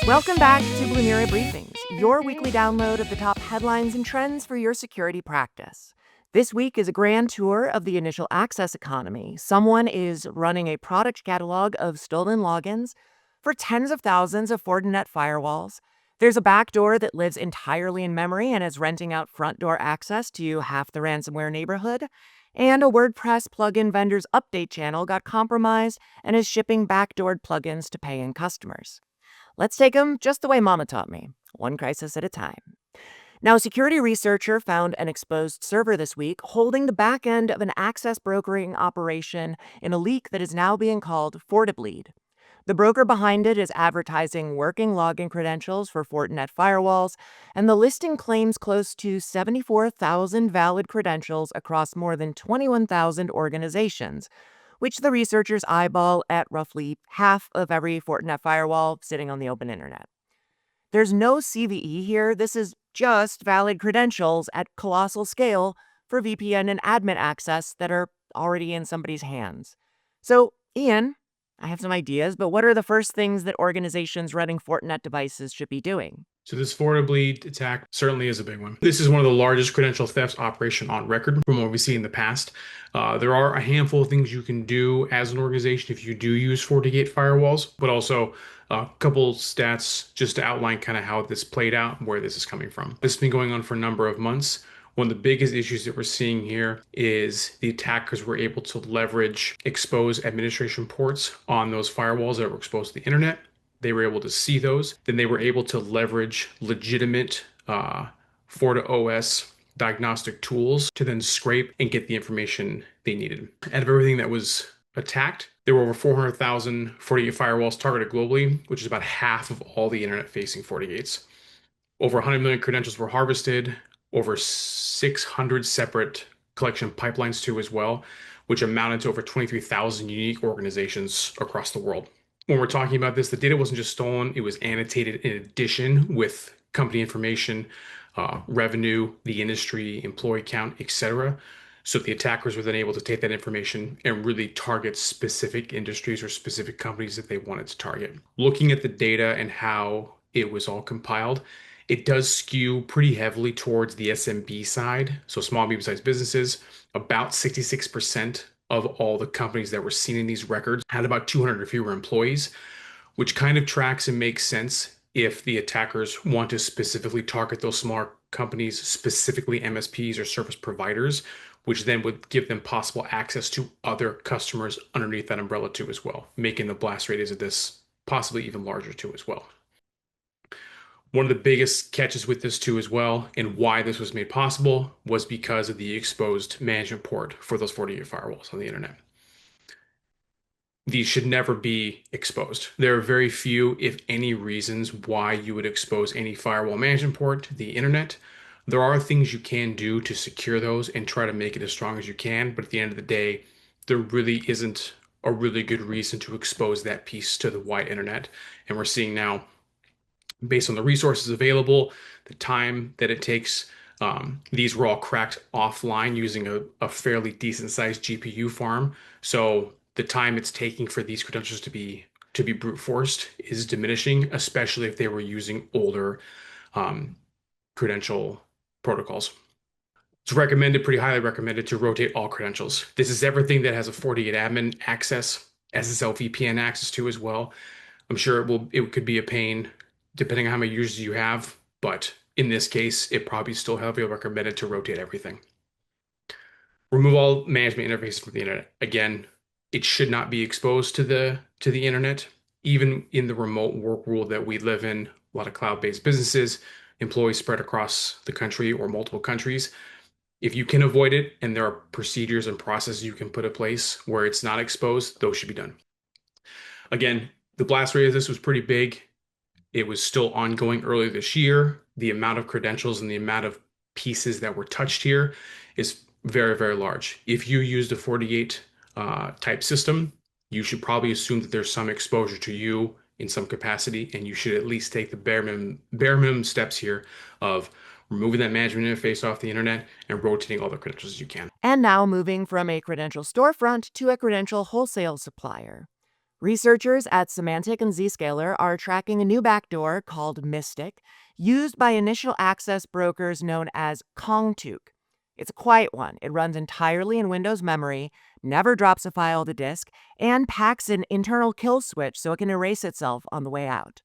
Welcome back to Blumira Briefings, your weekly download of the top headlines and trends for your security practice. This week is a grand tour of the initial access economy. Someone is running a product catalog of stolen logins for tens of thousands of Fortinet firewalls. There's a backdoor that lives entirely in memory and is renting out front door access to half the ransomware neighborhood. And a WordPress plugin vendor's update channel got compromised and is shipping backdoored plugins to paying customers. Let's take them just the way Mama taught me, one crisis at a time. Now, a security researcher found an exposed server this week holding the back end of an access brokering operation in a leak that is now being called FortiBleed. The broker behind it is advertising working login credentials for Fortinet firewalls, and the listing claims close to 74,000 valid credentials across more than 21,000 organizations, which the researchers eyeball at roughly half of every Fortinet firewall sitting on the open internet. There's no CVE here. This is just valid credentials at colossal scale for VPN and admin access that are already in somebody's hands. So, Ian, I have some ideas, but what are the first things that organizations running Fortinet devices should be doing? So this FortiBleed attack certainly is a big one. This is one of the largest credential thefts operation on record from what we've seen in the past. There are a handful of things you can do as an organization if you do use FortiGate firewalls, but also a couple stats just to outline kind of how this played out and where this is coming from. This has been going on for a number of months. One of the biggest issues that we're seeing here is the attackers were able to leverage exposed administration ports on those firewalls that were exposed to the internet. They were able to see those. Then they were able to leverage legitimate FortiOS diagnostic tools to then scrape and get the information they needed. Out of everything that was attacked, there were over 400,000 FortiGate firewalls targeted globally, which is about half of all the internet-facing FortiGates. Over 100 million credentials were harvested, over 600 separate collection pipelines too as well, which amounted to over 23,000 unique organizations across the world. When we're talking about this, the data wasn't just stolen, it was annotated in addition with company information, revenue, the industry, employee count, etc. So the attackers were then able to take that information and really target specific industries or specific companies that they wanted to target. Looking at the data and how it was all compiled, it does skew pretty heavily towards the SMB side. So small, medium-sized businesses, about 66% of all the companies that were seen in these records had about 200 or fewer employees, which kind of tracks and makes sense if the attackers want to specifically target those smaller companies, specifically MSPs or service providers, which then would give them possible access to other customers underneath that umbrella too as well, making the blast radius of this possibly even larger too as well. One of the biggest catches with this too as well, and why this was made possible, was because of the exposed management port for those FortiGate firewalls on the internet. These should never be exposed. There are very few, if any, reasons why you would expose any firewall management port to the internet. There are things you can do to secure those and try to make it as strong as you can, but at the end of the day, there really isn't a really good reason to expose that piece to the wide internet. And we're seeing now, based on the resources available, the time that it takes, these were all cracked offline using a fairly decent sized GPU farm. So the time it's taking for these credentials to be brute forced is diminishing, especially if they were using older credential protocols. It's recommended, pretty highly recommended, to rotate all credentials. This is everything that has a FortiGate admin access, SSL VPN access to as well. I'm sure it could be a pain depending on how many users you have, but in this case, it probably still heavily recommended to rotate everything. Remove all management interfaces from the internet. Again, it should not be exposed to the internet. Even in the remote work world that we live in, a lot of cloud-based businesses, employees spread across the country or multiple countries. If you can avoid it and there are procedures and processes you can put in place where it's not exposed, those should be done. Again, the blast rate of this was pretty big. It was still ongoing earlier this year. The amount of credentials and the amount of pieces that were touched here is very, very large. If you used a FortiGate type system, you should probably assume that there's some exposure to you in some capacity, and you should at least take the bare minimum steps here of removing that management interface off the internet and rotating all the credentials as you can. And now moving from a credential storefront to a credential wholesale supplier. Researchers at Symantec and Zscaler are tracking a new backdoor called Mystic, used by initial access brokers known as KongTuke. It's a quiet one. It runs entirely in Windows memory, never drops a file to disk, and packs an internal kill switch so it can erase itself on the way out.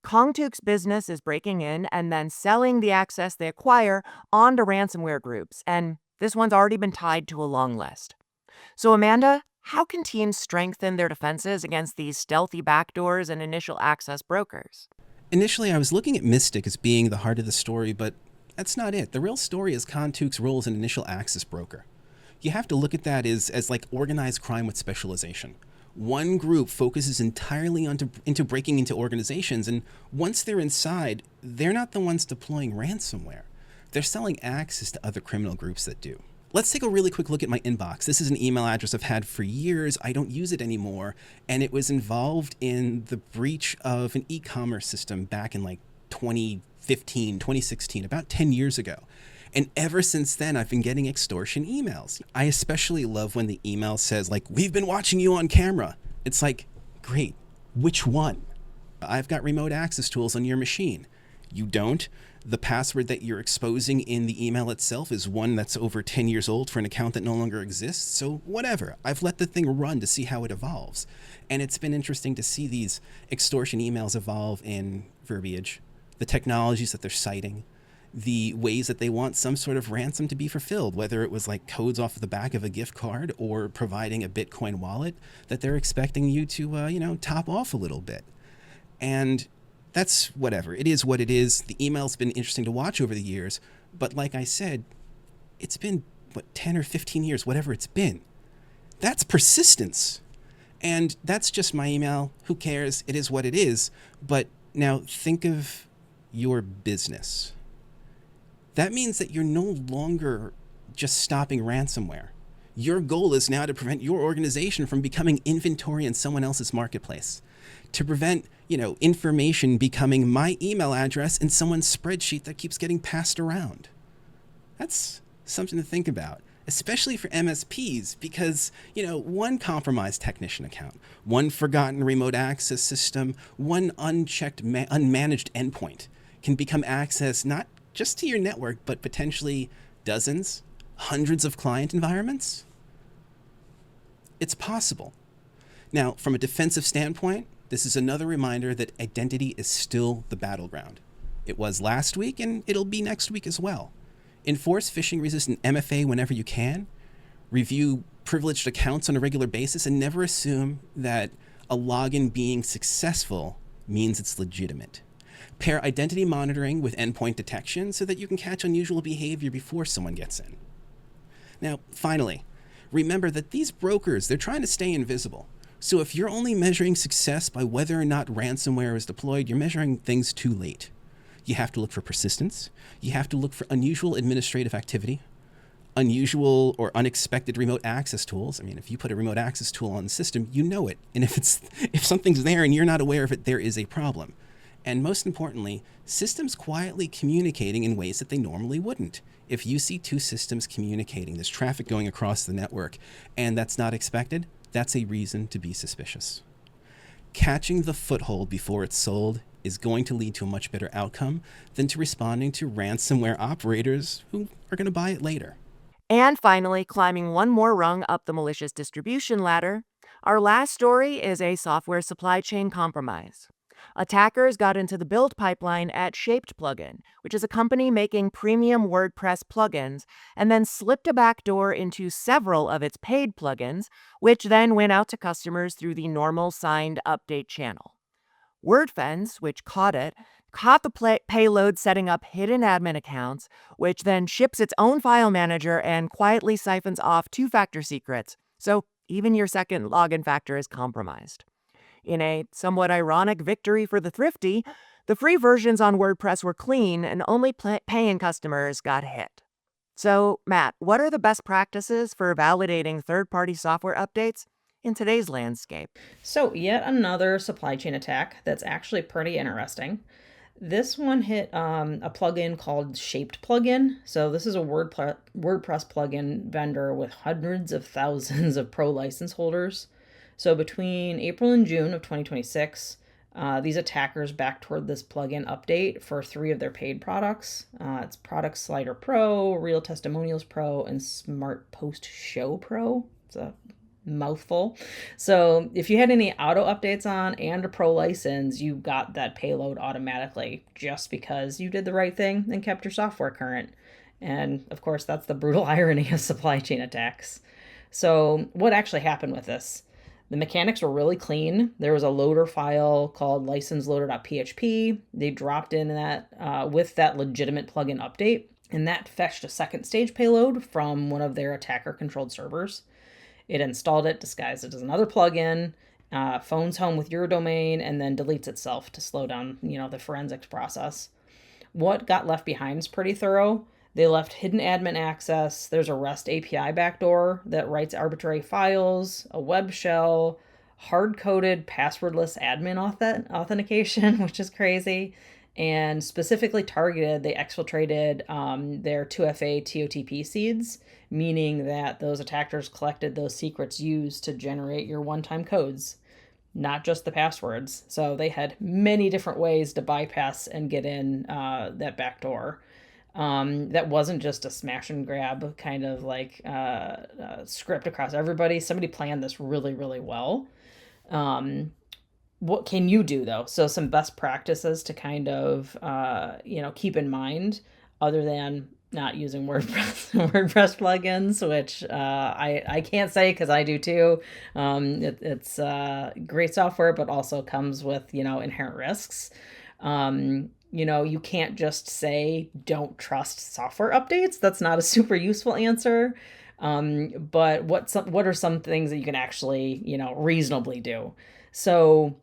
KongTuke's business is breaking in and then selling the access they acquire onto ransomware groups, and this one's already been tied to a long list. So, Amanda, how can teams strengthen their defenses against these stealthy backdoors and initial access brokers? Initially, I was looking at Mystic as being the heart of the story, but that's not it. The real story is KongTuke's role as an initial access broker. You have to look at that as like organized crime with specialization. One group focuses entirely into breaking into organizations, and once they're inside, they're not the ones deploying ransomware. They're selling access to other criminal groups that do. Let's take a really quick look at my inbox. This is an email address I've had for years. I don't use it anymore, and it was involved in the breach of an e-commerce system back in like 2015, 2016, about 10 years ago. And ever since then, I've been getting extortion emails. I especially love when the email says, like, we've been watching you on camera. It's like, great, which one? I've got remote access tools on your machine. You don't? The password that you're exposing in the email itself is one that's over 10 years old for an account that no longer exists. So whatever, I've let the thing run to see how it evolves. And it's been interesting to see these extortion emails evolve in verbiage, the technologies that they're citing, the ways that they want some sort of ransom to be fulfilled, whether it was like codes off the back of a gift card or providing a Bitcoin wallet that they're expecting you to, top off a little bit. And that's whatever. It is what it is. The email's been interesting to watch over the years, but like I said, it's been, 10 or 15 years, whatever it's been. That's persistence. And that's just my email. Who cares? It is what it is. But now think of your business. That means that you're no longer just stopping ransomware. Your goal is now to prevent your organization from becoming inventory in someone else's marketplace, to prevent, information becoming my email address in someone's spreadsheet that keeps getting passed around. That's something to think about, especially for MSPs, because, one compromised technician account, one forgotten remote access system, one unchecked, unmanaged endpoint can become access not just to your network, but potentially dozens, hundreds of client environments. It's possible. Now, from a defensive standpoint, this is another reminder that identity is still the battleground. It was last week, and it'll be next week as well. Enforce phishing-resistant MFA whenever you can. Review privileged accounts on a regular basis, and never assume that a login being successful means it's legitimate. Pair identity monitoring with endpoint detection so that you can catch unusual behavior before someone gets in. Now, finally, remember that these brokers, they're trying to stay invisible. So if you're only measuring success by whether or not ransomware is deployed, you're measuring things too late. You have to look for persistence. You have to look for unusual administrative activity, unusual or unexpected remote access tools. I mean, if you put a remote access tool on the system, you know it. And if something's there and you're not aware of it, there is a problem. And most importantly, systems quietly communicating in ways that they normally wouldn't. If you see two systems communicating, there's traffic going across the network, and that's not expected, that's a reason to be suspicious. Catching the foothold before it's sold is going to lead to a much better outcome than to responding to ransomware operators who are going to buy it later. And finally, climbing one more rung up the malicious distribution ladder, our last story is a software supply chain compromise. Attackers got into the build pipeline at ShapedPlugin, which is a company making premium WordPress plugins, and then slipped a backdoor into several of its paid plugins, which then went out to customers through the normal signed update channel. WordFence, which caught the payload setting up hidden admin accounts, which then ships its own file manager and quietly siphons off two-factor secrets, so even your second login factor is compromised. In a somewhat ironic victory for the thrifty, the free versions on WordPress were clean and only paying customers got hit. So, Matt, what are the best practices for validating third-party software updates in today's landscape? So, yet another supply chain attack that's actually pretty interesting. This one hit a plugin called ShapedPlugin. So this is a WordPress plugin vendor with hundreds of thousands of pro license holders. So between April and June of 2026, these attackers backdoored this plugin update for 3 of their paid products. It's Product Slider Pro, Real Testimonials Pro, and Smart Post Show Pro. It's a mouthful. So if you had any auto updates on and a pro license, you got that payload automatically just because you did the right thing and kept your software current. And of course, that's the brutal irony of supply chain attacks. So what actually happened with this? The mechanics were really clean. There was a loader file called licenseloader.php. They dropped in that with that legitimate plugin update, and that fetched a second stage payload from one of their attacker-controlled servers. It installed it, disguised it as another plugin, phones home with your domain, and then deletes itself to slow down, the forensics process. What got left behind is pretty thorough. They left hidden admin access. There's a REST API backdoor that writes arbitrary files, a web shell, hard-coded passwordless admin authentication, which is crazy, and specifically targeted, they exfiltrated their 2FA TOTP seeds, meaning that those attackers collected those secrets used to generate your one-time codes, not just the passwords. So they had many different ways to bypass and get in that backdoor. That wasn't just a smash and grab kind of like script across everybody. Somebody planned this really, really well. What can you do though? So some best practices to kind of, keep in mind other than not using WordPress plugins, which I can't say because I do too. It's great software, but also comes with, inherent risks. You can't just say don't trust software updates. That's not a super useful answer. But what are some things that you can actually, reasonably do? So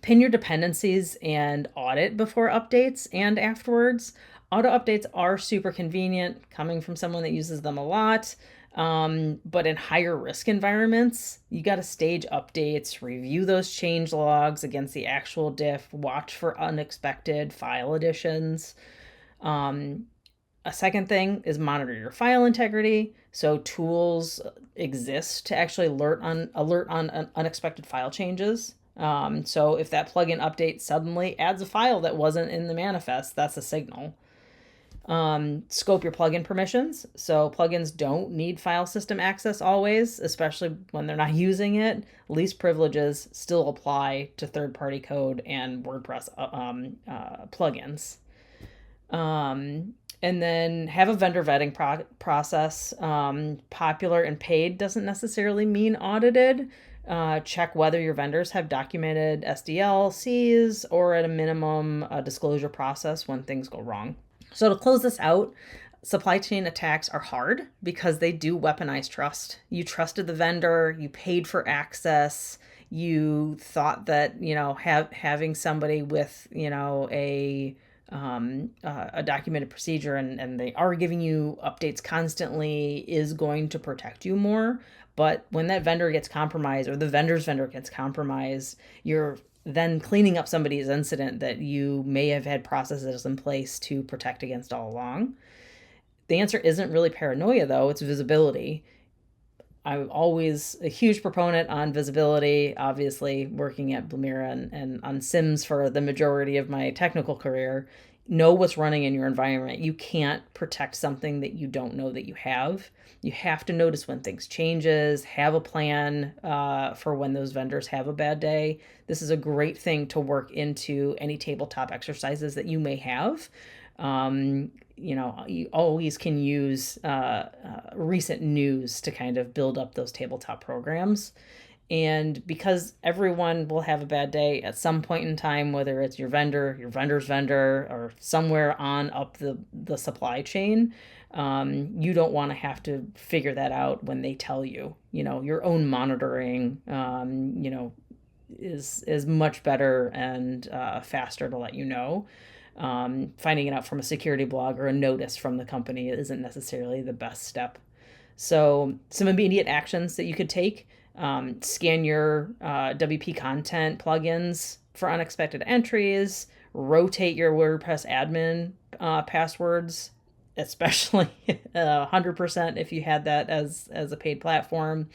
pin your dependencies and audit before updates and afterwards. Auto updates are super convenient, coming from someone that uses them a lot. But in higher risk environments, you got to stage updates, review those change logs against the actual diff, watch for unexpected file additions. A second thing is monitor your file integrity. So tools exist to actually alert on unexpected file changes. So if that plugin update suddenly adds a file that wasn't in the manifest, that's a signal. Scope your plugin permissions. So plugins don't need file system access always, especially when they're not using it. Least privileges still apply to third-party code and WordPress plugins. And then have a vendor vetting process. Popular and paid doesn't necessarily mean audited. Check whether your vendors have documented SDLCs or at a minimum a disclosure process when things go wrong. So to close this out, supply chain attacks are hard because they do weaponize trust. You trusted the vendor, you paid for access, you thought that, having somebody with, a documented procedure and they are giving you updates constantly is going to protect you more. But when that vendor gets compromised or the vendor's vendor gets compromised, you're then cleaning up somebody's incident that you may have had processes in place to protect against all along. The answer isn't really paranoia, though. It's visibility. I'm always a huge proponent on visibility, obviously working at Blumira and on SIMs for the majority of my technical career. Know what's running in your environment. You can't protect something that you don't know that you have. You have to notice when things changes, have a plan for when those vendors have a bad day. This is a great thing to work into any tabletop exercises that you may have. You always can use recent news to kind of build up those tabletop programs. And because everyone will have a bad day at some point in time, whether it's your vendor, your vendor's vendor, or somewhere on up the supply chain, you don't want to have to figure that out when they tell you. Your own monitoring, is much better and faster to let you know. Finding it out from a security blog or a notice from the company isn't necessarily the best step. So some immediate actions that you could take. Scan your WP content plugins for unexpected entries, rotate your WordPress admin passwords, especially 100% if you had that as a paid platform.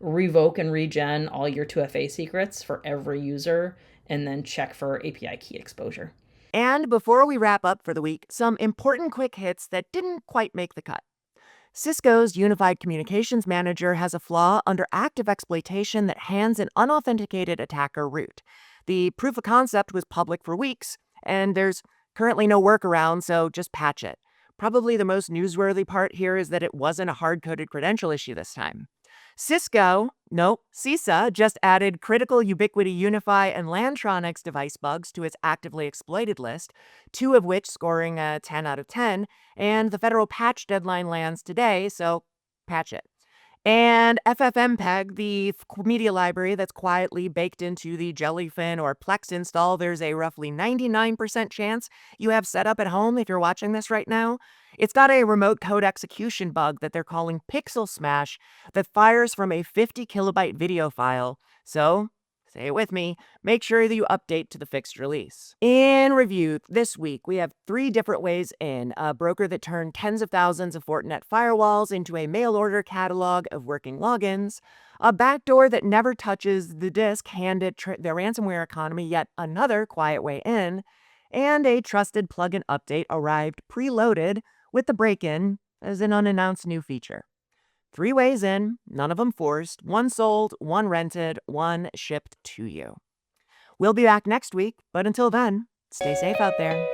revoke and regen all your 2FA secrets for every user, and then check for API key exposure. And before we wrap up for the week, some important quick hits that didn't quite make the cut. Cisco's Unified Communications Manager has a flaw under active exploitation that hands an unauthenticated attacker root. The proof of concept was public for weeks, and there's currently no workaround, so just patch it. Probably the most newsworthy part here is that it wasn't a hard-coded credential issue this time. CISA just added Critical Ubiquity Unify and Lantronix device bugs to its actively exploited list, 2 of which scoring a 10 out of 10, and the federal patch deadline lands today, so patch it. And FFmpeg, the media library that's quietly baked into the Jellyfin or Plex install, there's a roughly 99% chance you have set up at home if you're watching this right now. It's got a remote code execution bug that they're calling Pixel Smash that fires from a 50 kilobyte video file. So, say it with me, make sure that you update to the fixed release. In review, this week we have 3 different ways in: a broker that turned tens of thousands of Fortinet firewalls into a mail-order catalog of working logins, a backdoor that never touches the disk handed the ransomware economy yet another quiet way in, and a trusted plugin update arrived preloaded with the break-in as an unannounced new feature. 3 ways in, none of them forced, 1 sold, 1 rented, 1 shipped to you. We'll be back next week, but until then, stay safe out there.